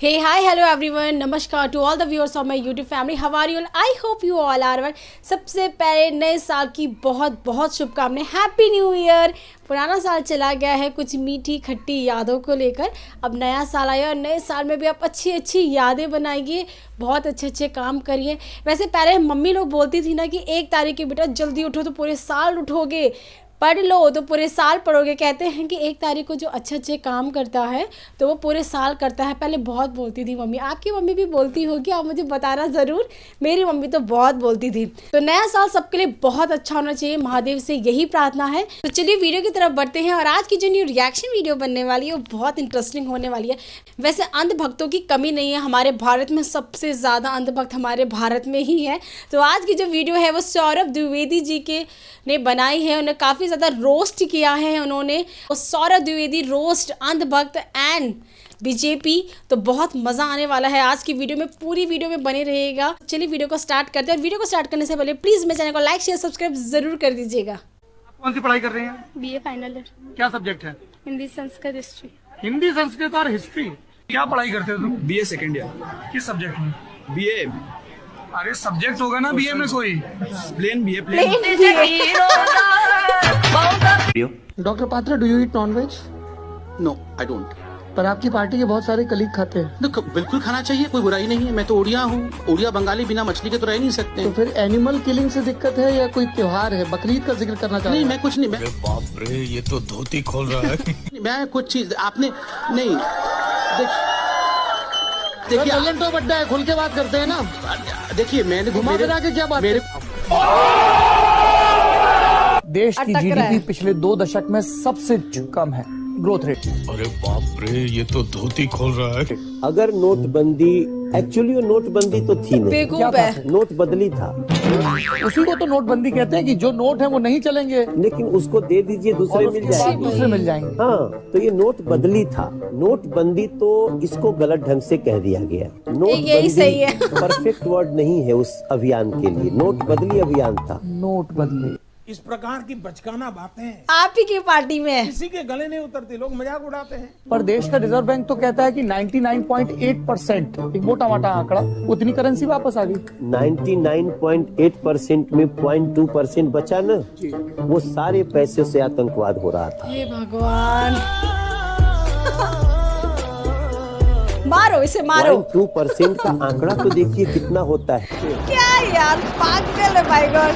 Hey, hi, hello everyone. Namaskar to all the viewers of my YouTube family. How are you all? I hope you all are well. सबसे पहले नए साल की बहुत बहुत शुभकामनाएं. Happy new year. पुराना साल चला गया है कुछ मीठी खट्टी यादों को लेकर. अब नया साल आया और नए साल में भी आप अच्छी अच्छी यादें बनाइए. बहुत अच्छे अच्छे काम करिए. वैसे पहले मम्मी लोग बोलती थी ना कि 1 तारीख के बेटा जल्दी उठो तो पूरे साल उठोगे, पढ़ लो तो पूरे साल पढ़ोगे. कहते हैं कि 1 तारीख को जो अच्छे अच्छे काम करता है तो वो पूरे साल करता है. पहले बहुत बोलती थी मम्मी. आपकी मम्मी भी बोलती होगी, आप मुझे बताना ज़रूर. मेरी मम्मी तो बहुत बोलती थी. तो नया साल सबके लिए बहुत अच्छा होना चाहिए, महादेव से यही प्रार्थना है. तो चलिए वीडियो की तरफ बढ़ते हैं. और आज की जो न्यू रिएक्शन वीडियो बनने वाली है वो बहुत इंटरेस्टिंग होने वाली है. वैसे अंधभक्तों की कमी नहीं है हमारे भारत में. सबसे ज़्यादा अंधभक्त हमारे भारत में ही है. तो आज की जो वीडियो है वो सौरभ द्विवेदी जी के ने बनाई है. उन्हें काफ़ी ज़्यादा रोस्ट किया है उन्होंने. सौरभ द्विवेदी रोस्ट अंधभक्त एंड बीजेपी. तो बहुत मज़ा आने वाला है आज की वीडियो में. पूरी वीडियो में बने रहेगा. चलिए वीडियो को स्टार्ट करते हैं. और वीडियो को स्टार्ट करने से पहले प्लीज़ मेरे चैनल को लाइक शेयर सब्सक्राइब जरूर कर दीजिएगा. आप कौन सी पढ़ाई कर रहे हैं? BA final year. क्या सब्जेक्ट है? हिंदी संस्कृत हिस्ट्री. हिंदी संस्कृत और हिस्ट्री. क्या पढ़ाई करते हो तुम? BA second year. किस सब्जेक्ट में? बीए. अरे सब्जेक्ट होगा ना बीए में कोई. Plain BA plain. Doctor Patra, do you eat nonveg? No I don't. पर आपकी पार्टी के बहुत सारे कलीग खाते हैं. देखो बिल्कुल खाना चाहिए, कोई बुराई नहीं है. मैं तो उड़िया हूँ. उड़िया बंगाली बिना मछली के तो रह नहीं सकते. तो फिर एनिमल किलिंग से दिक्कत है या कोई त्योहार है? बकरीद का जिक्र करना चाहते नहीं, हैं? मैं कुछ नहीं. बाप रे, ये तो धोती खोल रहा है. मैं कुछ चीज आपने नहीं देखिए. चलन तो बड्डा है, खुल के बात करते हैं ना. देखिए मैंने घुमा फिरा के क्या बात मेरे देश की अटक रहा है. जीडीपी पिछले 2 दशक में सबसे कम है ग्रोथ रेट. अरे बाप रे, ये तो धोती खोल रहा है. अगर नोटबंदी, एक्चुअली वो नोटबंदी तो थी नहीं, बेवकूफ है. नोट बदली था. उसी को तो नोटबंदी कहते हैं कि जो नोट है वो नहीं चलेंगे लेकिन उसको दे दीजिए, दूसरे और मिल उसके बाद जाएंगे. दूसरे मिल जाएंगे. हाँ, तो ये नोट बदली था. नोटबंदी तो इसको गलत ढंग से कह दिया गया. यही सही है. परफेक्ट वर्ड नहीं है उस अभियान के लिए. नोट बदली अभियान था. नोट बदले. इस प्रकार की बचकाना बातें आप ही की पार्टी में है. किसी के गले नहीं उतरती, लोग मजाक उड़ाते हैं. पर देश का रिजर्व बैंक तो कहता है कि 99.8%, एक मोटा मोटा आंकड़ा, उतनी करेंसी वापस आ गई. 99.8% में 0.2% बचा ना, वो सारे पैसे से आतंकवाद हो रहा था. हे भगवान. मारो इसे, मारो. 0.2% का आंकड़ा तो देखिए कितना होता है. क्या यार, पागल है भाई गॉड.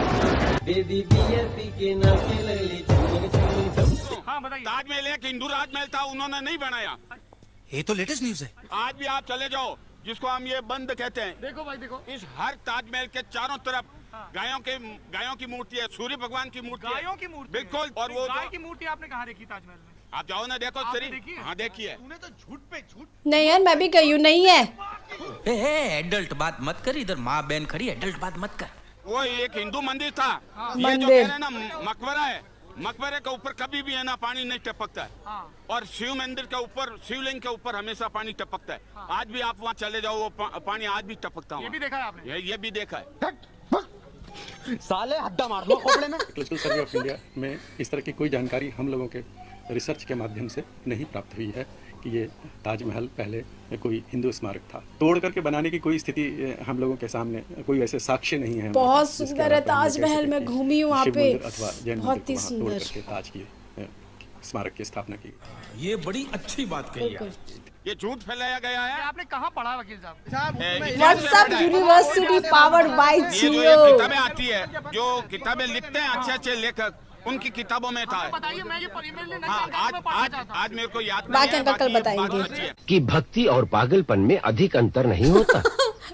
हाँ बताइए. ताजमहल एक हिंदू राजमहल था, उन्होंने नहीं बनाया. ये तो लेटेस्ट न्यूज है. आज भी आप चले जाओ, जिसको हम ये बंद कहते हैं. देखो भाई देखो, इस हर ताजमहल के चारों तरफ गायों की मूर्ति है. सूर्य भगवान की मूर्ति है. गायों की मूर्ति बिल्कुल. और वो गाय की मूर्ति आपने कहाँ देखी ताजमहल में? आप जाओ ना, देखो सरी. हाँ देखिए. तूने तो झूठ पे झूठ. नहीं यार, मैं भी कही हूँ नहीं है. एडल्ट बात मत कर. इधर माँ बहन खड़ी, एडल्ट बात मत कर. वो एक हिंदू मंदिर था. ये जो मंदिर. कह रहे हैं ना मकबरा है, मकबरे के ऊपर कभी भी है ना पानी नहीं टपकता है. और शिव मंदिर के ऊपर, शिवलिंग के ऊपर हमेशा पानी टपकता है. आज भी आप वहाँ चले जाओ, वो पानी आज भी टपकता है. ये भी देखा है आपने? ये भी देखा है. साले हड्डा मार लो खोपड़े में. टोटल सर्वे ऑफ इंडिया में इस तरह की कोई जानकारी हम लोगों के रिसर्च के माध्यम से नहीं प्राप्त हुई है कि ये ताजमहल पहले कोई हिंदू स्मारक था. तोड़ करके बनाने की कोई स्थिति हम लोगों के सामने कोई ऐसे साक्ष्य नहीं है. बहुत सुंदर है ताजमहल. में घूमी हूँ वहाँ पे, बहुत ही तोड़ सुंदर. करके ताज की स्मारक की स्थापना की. ये बड़ी अच्छी बात कही है. ये झूठ फैलाया गया है. आपने कहाँ पढ़ा वकील साहब? व्हाट्सएप यूनिवर्सिटी पावर्ड बाय ये जो जियो. ये किताबें आती है, जो किताबें लिखते हैं अच्छे अच्छे लेखक, उनकी किताबों में था. बताइए, मैं ये ईमेल लेना हाँ, चाहता हूँ. आज मेरे को याद बाकी नहीं है. अंकल कल बाकी बात बताएंगे. सच्ची है. कि भक्ति और पागलपन में अधिक अंतर नहीं होता.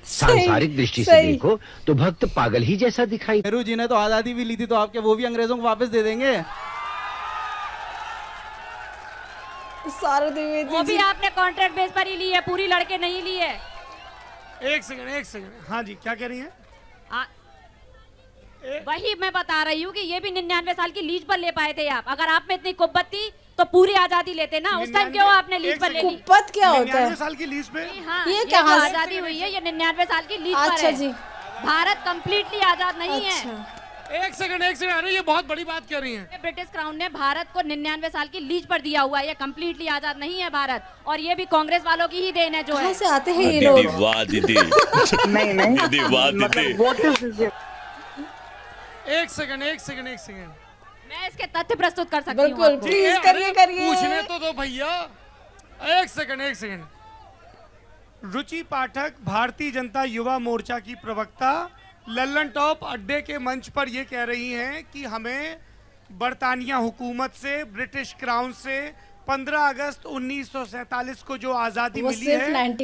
सांसारिक दृष्टि से सही. देखो तो भक्त पागल ही जैसा दिखाई. नेहरू जी ने तो आजादी भी ली थी, तो आपके वो भी अंग्रेजों को वापस दे देंगे. सौरभ द्विवेदी वो भी जी. आपने कॉन्ट्रैक्ट बेस पर ही ली है, पूरी लड़के नहीं ली है. एक सेकंड. हाँ जी, क्या कह रही हैं? वही मैं बता रही हूँ कि ये भी 99 साल की लीज पर ले पाए थे आप. अगर आप में इतनी कुब्बत थी तो पूरी आजादी लेते ना. उस टाइम क्यों आपने लीज पर ले ली? कुप्पत क्या होता है? 99 साल की लीज पे. हाँ, ये ये कहाँ जो से? आजादी हुई है ये 99 साल की लीज पर अच्छा है. जी. भारत कंप्लीटली आजाद नहीं है. अच्छा. एक सेकंड अरे ये बहुत बड़ी बात कह रही हैं। ब्रिटिश क्राउन ने भारत को 99 साल की लीज पर दिया हुआ है। ये कम्प्लीटली आजाद नहीं है भारत, और ये भी कांग्रेस वालों की ही देन है। जो कहाँ से आते हैं ये लोग? वाह दीदी नहीं दीदी वाह दीदी। एक सेकंड मैं इसके तथ्य प्रस्तुत कर सकती हूँ। बिल्कुल, प्लीज करिए। पूछने तो दो भैया। एक सेकंड। रुचि पाठक, भारतीय जनता युवा मोर्चा की प्रवक्ता, लल्लन टॉप अड्डे के मंच पर ये कह रही हैं कि हमें बरतानिया हुकूमत से, ब्रिटिश क्राउन से 15 अगस्त 1947 को जो आज़ादी मिली है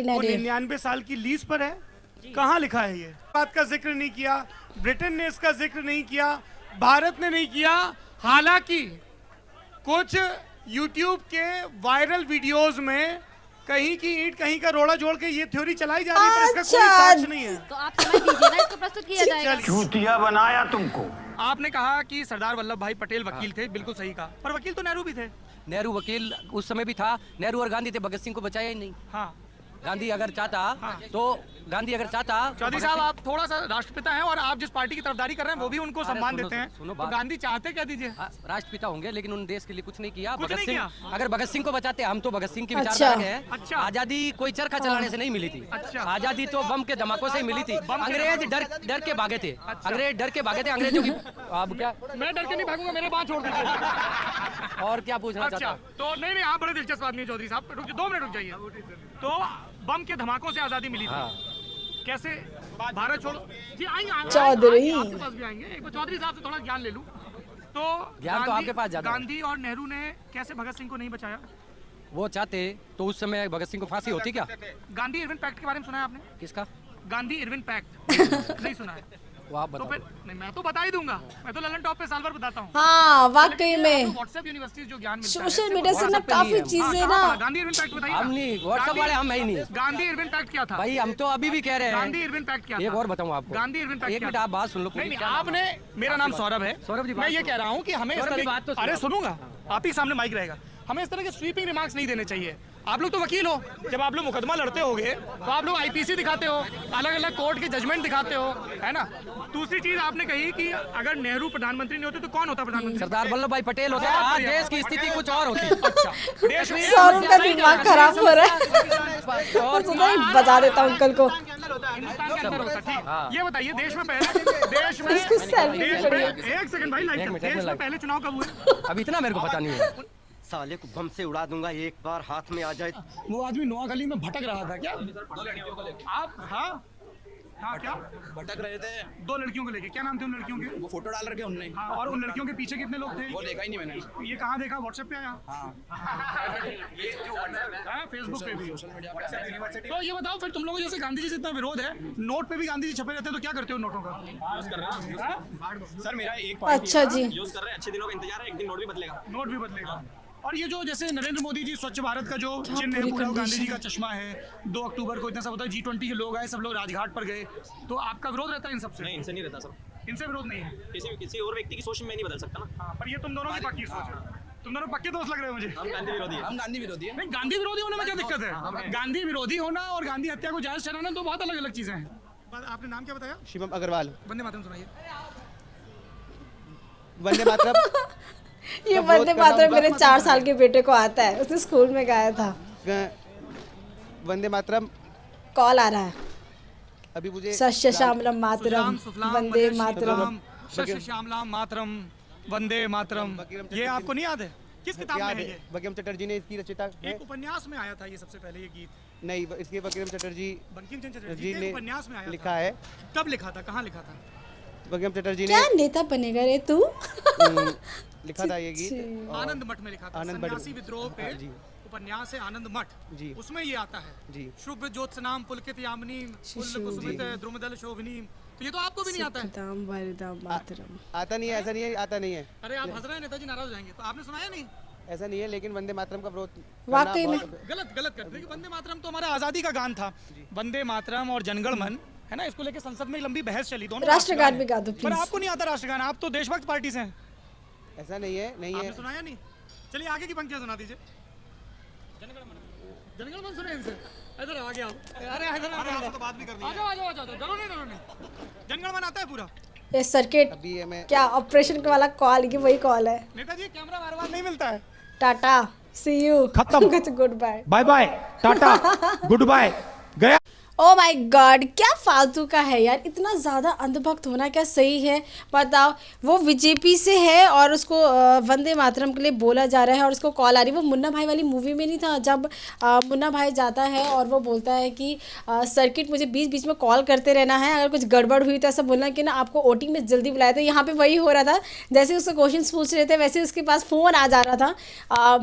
वो 99 साल की लीज पर है। कहाँ लिखा है ये? बात का जिक्र नहीं किया, ब्रिटेन ने इसका जिक्र नहीं किया, भारत ने नहीं किया। हालांकि कुछ यूट्यूब के वायरल वीडियोस में कहीं की ईंट कहीं का रोड़ा जोड़ के ये थ्योरी चलाई जा रही है, पर इसका कोई सच नहीं है। तो आप समझ लीजिए ना, इसको प्रस्तुत किया जाएगा। चूतिया बनाया तुमको। आपने कहा कि सरदार वल्लभ भाई पटेल वकील थे, बिल्कुल सही कहा, पर वकील तो नेहरू भी थे। नेहरू वकील उस समय भी था, नेहरू और गांधी थे, भगत सिंह को बचाया ही नहीं। हाँ, गांधी अगर चाहता चौधरी साहब आप थोड़ा सा राष्ट्रपिता हैं और आप जिस पार्टी की तरफदारी कर रहे हैं वो भी उनको सम्मान देते हैं। तो गांधी चाहते क्या दीजिए? राष्ट्रपिता होंगे लेकिन उन देश के लिए कुछ नहीं किया। कुछ नहीं किया। अगर भगत सिंह को बचाते, हम तो भगत सिंह की विचारधारा के हैं। अच्छा। आजादी कोई चरखा चलाने से नहीं मिली थी। अच्छा। आजादी तो बम के धमाकों से ही मिली थी। अंग्रेज डर के भागे थे। अंग्रेज डर के भागे थे अंग्रेजों की। अब क्या मैं डर के नहीं भागूंगा, मेरे बात छोड़ दीजिए। और क्या पूछना चाहता? तो नहीं आप बड़े दिलचस्प आदमी चौधरी साहब, 2 मिनट रुक जाइए। तो बम के धमाकों से आजादी मिली थी। कैसे? भारत छोड़ो जी, आएंगे चौधरी आपके पास भी आएंगे। एक चौधरी साहब से थोड़ा ज्ञान ले लूं। तो ज्ञान तो आपके पास ज्यादा। गांधी और नेहरू ने कैसे भगत सिंह को नहीं बचाया? वो चाहते तो उस समय भगत सिंह को फांसी होती क्या? गांधी इरविन पैक्ट के बारे में सुना है आपने? किसका? गांधी इरविन पैक्ट नहीं सुना है? वो आप तो बताओ। फिर नहीं, मैं तो बता ही दूंगा। मैं तो ललन टॉप पे साल भर बताता हूँ। हाँ वाकई में व्हाट्सएप यूनिवर्सिटी जो ज्ञान मिलता है, सोशल मीडिया से ना काफी चीजें ना। गांधी इरविन पैक्ट बताइए। हम नहीं, व्हाट्सएप वाले हम है ही नहीं। गांधी इरविन पैक्ट क्या था भाई? हम तो अभी भी कह रहे हैं गांधी इरविन पैक्ट क्या था। एक और बताऊं आपको। गांधी इरविन पैक्ट एक मिनट आप बात सुन लो। नहीं आपने, मेरा नाम सौरभ है। सौरभ जी, मैं ये कह रहा हूँ कि हमें इस तरह, अरे सुनूंगा, आप ही सामने माइक रहेगा, हमें इस तरह के स्वीपिंग रिमार्क्स नहीं देने चाहिए। आप लोग तो वकील हो, जब आप लोग मुकदमा लड़ते होगे तो आप लोग आईपीसी दिखाते हो, अलग अलग कोर्ट के जजमेंट दिखाते हो, है ना। दूसरी चीज आपने कही कि अगर नेहरू प्रधानमंत्री नहीं होते तो कौन होता प्रधानमंत्री? सरदार वल्लभ भाई पटेल होते। आज देश की स्थिति कुछ और होती। अच्छा, देश में सौरभ का दिमाग खराब हो रहा है। और बता देता हूँ अंकल को। हिंदुस्तान के अंदर होता। ठीक, ये बताइए देश में एक सेकंड भाई, देश में पहले चुनाव कब हुए? अब इतना मेरे को पता नहीं है। साले को बम से उड़ा दूंगा एक बार हाथ में आ जाए। वो आदमी नोआखली में भटक रहा था क्या? आप हाँ क्या भटक रहे थे? 2 लड़कियों को लेके। क्या नाम थे उन लड़कियों के? वो फोटो डाल रखे उनने। हाँ, और उन लड़कियों के पीछे कितने लोग थे? वो देखा ही नहीं मैंने। ये कहाँ देखा? व्हाट्सएप पे आया? फेसबुक पे भी। तो ये बताओ फिर, तुम लोगों जैसे गांधी जी से इतना विरोध है, नोट पे भी गांधी जी छपे रहते हैं, तो क्या करते हो नोटों का? सर मेरा एक अच्छा जी, यूज कर रहे हैं, अच्छे दिनों का इंतजार है, एक दिन नोट भी बदलेगा। नोट भी बदलेगा। और ये जो जैसे नरेंद्र मोदी जी स्वच्छ भारत का जो चिन्ह है पूरा गांधी जी का चश्मा है, 2 अक्टूबर को इतना सब होता है, G20 के लोग आए, सब लोग राजघाट पर गए, तो आपका विरोध रहता है इन सबसे? नहीं, इनसे नहीं रहता सर, इनसे विरोध नहीं है। किसी और व्यक्ति की सोच मैं नहीं बदल सकता ना। हाँ, पर ये तुम दोनों की पक्की सोच है। तुम दोनों पक्के दोस्त लग रहे हो मुझे। हम गांधी विरोधी हैं। हम गांधी विरोधी हैं। नहीं, गांधी विरोधी होने में क्या दिक्कत है? गांधी विरोधी होना और गांधी हत्या को जायज ठहराना तो बहुत अलग अलग चीजें हैं। आपने नाम क्या बताया? शिवम अग्रवाल। वंदे मातरम सुनाइए। वंदे मातरम ये वंदे मातरम मेरे 4 साल के बेटे को आता है, उसने स्कूल में गाया था। वंदे मातरम कॉल आ रहा है अभी मुझे। सस्य श्यामलम मातरम वंदे मातरम, सस्य श्यामलम मातरम वंदे मातरम। ये आपको नहीं याद है? किस किताब में है ये? बंकिम चटर्जी ने इसकी रचना एक उपन्यास में आया था ये सबसे पहले ये गीत। नहीं, इसके बंकिम चटर्जी ने उपन्यास में आया लिखा है। कब लिखा था, कहाँ लिखा था? बंकिम चटर्जी ने। क्या नेता बनेगा रे तू? लिखा था ये गीत आनंद मठ में लिखा था। सन्यासी विद्रोह पे उपन्यास है आनंद मठ जी, उसमें ये आता है जी। शुभ ज्योत्सनाम पुलकित यामिनी कुसुमित द्रुमदल शोभिनी। तो ये तो आपको भी नहीं आता है? आता नहीं है, ऐसा नहीं है, आता नहीं है। अरे आप हंस रहे हैं, नेताजी नाराज हो जाएंगे। तो आपने सुनाया नहीं? ऐसा नहीं है, लेकिन वंदे मातरम का विरोध वाकई में गलत करते हैं। वंदे मातरम तो हमारा आजादी का गान था। वंदे मातरम और जनगण मन है ना, इसको लेके संसद में लंबी बहस चली। दोनों राष्ट्रगान भी गा दो प्लीज। पर आपको नहीं आता राष्ट्रगान? आप तो देशभक्त पार्टी से हैं। ऐसा नहीं है, नहीं है। आपने सुनाया नहीं? चलिए आगे की पंक्तियां सुना दीजिए। जनगण मन सुने इनसे। इधर आ गया। अरे इधर तो बात भी कर दी। आ जाओ। डरो नहीं। जनगण मन आता है पूरा? ये सर्किट अभी ये मैं क्या ऑपरेशन वाला कॉल, ये वही कॉल है। नेताजी कैमरा बार बार नहीं मिलता है। टाटा, सी यू, खत्म, goodbye, bye bye, tata, goodbye, गया। ओ माय गॉड, क्या फालतू का है यार, इतना ज़्यादा अंधभक्त होना क्या सही है? बताओ, वो बीजेपी से है और उसको वंदे मातरम के लिए बोला जा रहा है और उसको कॉल आ रही है। वो मुन्ना भाई वाली मूवी में नहीं था जब मुन्ना भाई जाता है और वो बोलता है कि सर्किट मुझे बीच बीच में कॉल करते रहना है, अगर कुछ गड़बड़ हुई तो ऐसा बोलना कि ना आपको ओटी में जल्दी बुलाया था। यहाँ पे वही हो रहा था, जैसे उससे क्वेश्चन पूछ रहे थे वैसे उसके पास फ़ोन आ जा रहा था।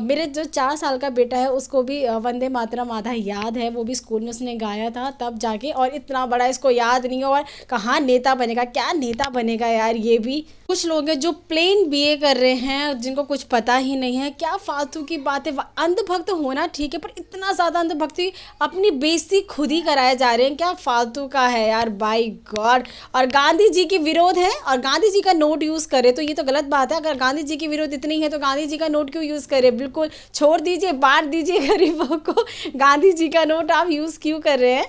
मेरे जो 4 साल का बेटा है उसको भी वंदे मातरम आधा याद है, वो भी स्कूल में उसने गाया था तब जाके, और इतना बड़ा इसको याद नहीं है और कहाँ नेता बनेगा, क्या नेता बनेगा यार। ये भी कुछ लोग हैं जो प्लेन बीए कर रहे हैं जिनको कुछ पता ही नहीं है, क्या फालतू की बात है। अंधभक्त होना ठीक है पर इतना ज़्यादा अंधभक्ति, अपनी बेइज्जती खुद ही कराए जा रहे हैं, क्या फालतू का है यार, बाय गॉड। और गांधी जी की विरोध है और गांधी जी का नोट यूज़ करे तो ये तो गलत बात है। अगर गांधी जी की विरोध इतनी है तो गांधी जी का नोट क्यों यूज़ करे? बिल्कुल छोड़ दीजिए, बांट दीजिए गरीबों को, गांधी जी का नोट आप यूज़ क्यों कर रहे हैं?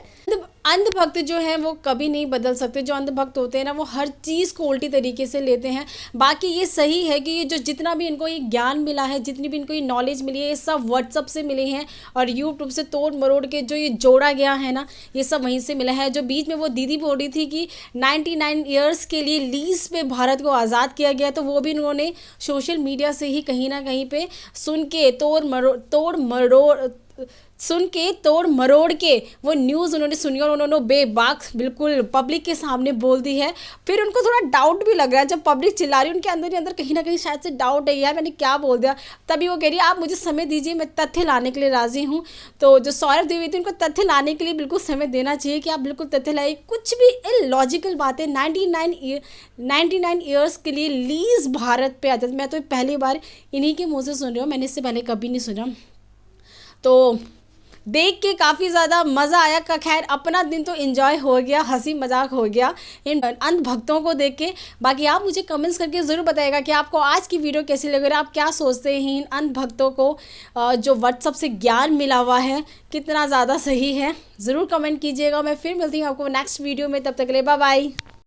अंधभक्त जो हैं वो कभी नहीं बदल सकते। जो अंधभक्त होते हैं ना वो हर चीज़ को उल्टी तरीके से लेते हैं। बाकी ये सही है कि ये जो जितना भी इनको ये ज्ञान मिला है, जितनी भी इनको ये नॉलेज मिली है, ये सब व्हाट्सअप से मिली हैं और यूट्यूब से तोड़ मरोड़ के जो ये जोड़ा गया है ना, ये सब वहीं से मिला है। जो बीच में वो दीदी बोल रही थी कि 99 ईयर्स के लिए लीज पे भारत को आज़ाद किया गया, तो वो भी इन्होंने सोशल मीडिया से ही कहीं ना कहीं पे सुन के तोड़ मरोड़ के वो न्यूज़ उन्होंने सुनी और उन्होंने बेबाक बिल्कुल पब्लिक के सामने बोल दी है। फिर उनको थोड़ा डाउट भी लग रहा है, जब पब्लिक चिल्ला रही है उनके अंदर ही अंदर कहीं ना कहीं शायद से डाउट है, यार मैंने क्या बोल दिया। तभी वो कह रही है आप मुझे समय दीजिए, मैं तथ्य लाने के लिए राज़ी हूँ। तो जो सौरभ द्विवेदी उनको तथ्य लाने के लिए बिल्कुल समय देना चाहिए कि आप बिल्कुल तथ्य लाइए। कुछ भी इलॉजिकल बातें, 99 ईयर्स के लिए लीज भारत पे आजाद, मैं तो पहली बार इन्हीं के मुँह से सुन रही हूँ, मैंने इससे पहले कभी नहीं सुना। तो देख के काफ़ी ज़्यादा मज़ा आया। का खैर अपना दिन तो एंजॉय हो गया, हंसी मजाक हो गया इन अंधभक्तों को देख के। बाकी आप मुझे कमेंट्स करके ज़रूर बताइएगा कि आपको आज की वीडियो कैसी लग रही है, आप क्या सोचते हैं इन अंधभक्तों को जो व्हाट्सअप से ज्ञान मिला हुआ है कितना ज़्यादा सही है, ज़रूर कमेंट कीजिएगा। मैं फिर मिलती हूँ आपको नेक्स्ट वीडियो में, तब तक के लिए बाय बाय।